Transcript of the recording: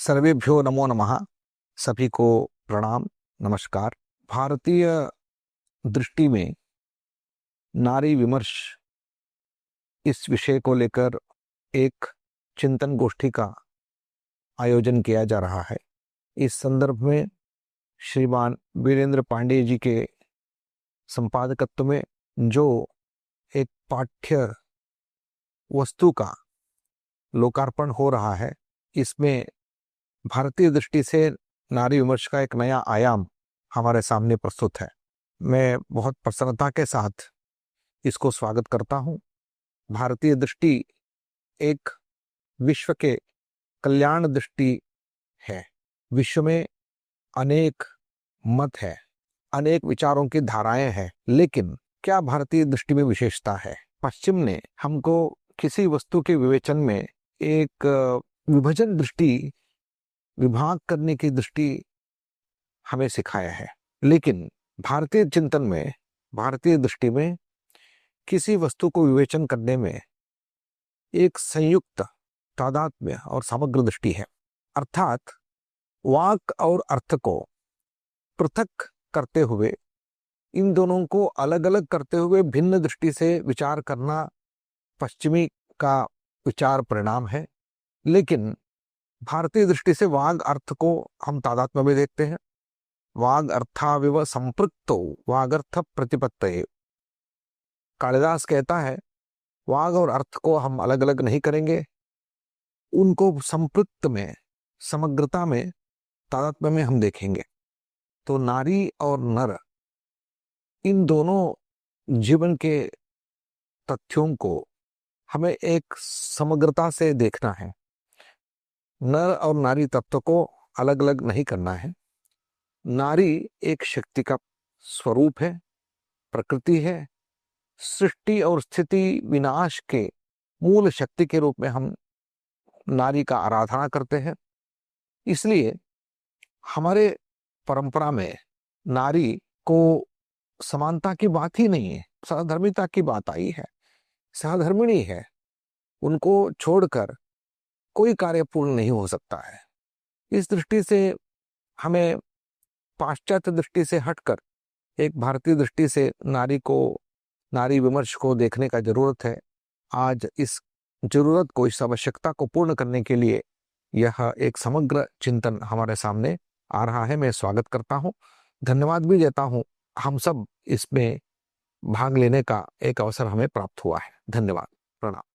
सर्वेभ्यो नमो नमः। सभी को प्रणाम, नमस्कार। भारतीय दृष्टि में नारी विमर्श इस विषय को लेकर एक चिंतन गोष्ठी का आयोजन किया जा रहा है। इस संदर्भ में श्रीमान वीरेंद्र पांडे जी के संपादकत्व में जो एक पाठ्य वस्तु का लोकार्पण हो रहा है, इसमें भारतीय दृष्टि से नारी विमर्श का एक नया आयाम हमारे सामने प्रस्तुत है। मैं बहुत प्रसन्नता के साथ इसको स्वागत करता हूं। भारतीय दृष्टि एक विश्व के कल्याण दृष्टि है। विश्व में अनेक मत है, अनेक विचारों की धाराएं हैं, लेकिन क्या भारतीय दृष्टि में विशेषता है? पश्चिम ने हमको किसी वस्तु के विवेचन में एक विभाजन दृष्टि, विभाग करने की दृष्टि हमें सिखाया है, लेकिन भारतीय चिंतन में, भारतीय दृष्टि में किसी वस्तु को विवेचन करने में एक संयुक्त तादात्म्य और समग्र दृष्टि है। अर्थात वाक और अर्थ को पृथक करते हुए, इन दोनों को अलग अलग करते हुए भिन्न दृष्टि से विचार करना पश्चिमी का विचार परिणाम है। लेकिन भारतीय दृष्टि से वाग अर्थ को हम तादात्म्य में देखते हैं। वाग अर्थाविव संपृक्तो वागर्थ प्रतिपत्तये। कालिदास कहता है वाग और अर्थ को हम अलग अलग नहीं करेंगे, उनको संपृक्त में, समग्रता में, तादात्म्य में हम देखेंगे। तो नारी और नर, इन दोनों जीवन के तथ्यों को हमें एक समग्रता से देखना है। नर और नारी तत्व को अलग अलग नहीं करना है। नारी एक शक्ति का स्वरूप है, प्रकृति है। सृष्टि और स्थिति विनाश के मूल शक्ति के रूप में हम नारी का आराधना करते हैं। इसलिए हमारे परंपरा में नारी को समानता की बात ही नहीं है, सहधर्मिता की बात आई है। सहधर्मिणी है, उनको छोड़कर कोई कार्य पूर्ण नहीं हो सकता है। इस दृष्टि से हमें पाश्चात्य दृष्टि से हटकर एक भारतीय दृष्टि से नारी विमर्श को देखने का जरूरत है। आज इस जरूरत को, इस आवश्यकता को पूर्ण करने के लिए यह एक समग्र चिंतन हमारे सामने आ रहा है। मैं स्वागत करता हूं, धन्यवाद भी देता हूं। हम सब इसमें भाग लेने का एक अवसर हमें प्राप्त हुआ है। धन्यवाद, प्रणाम।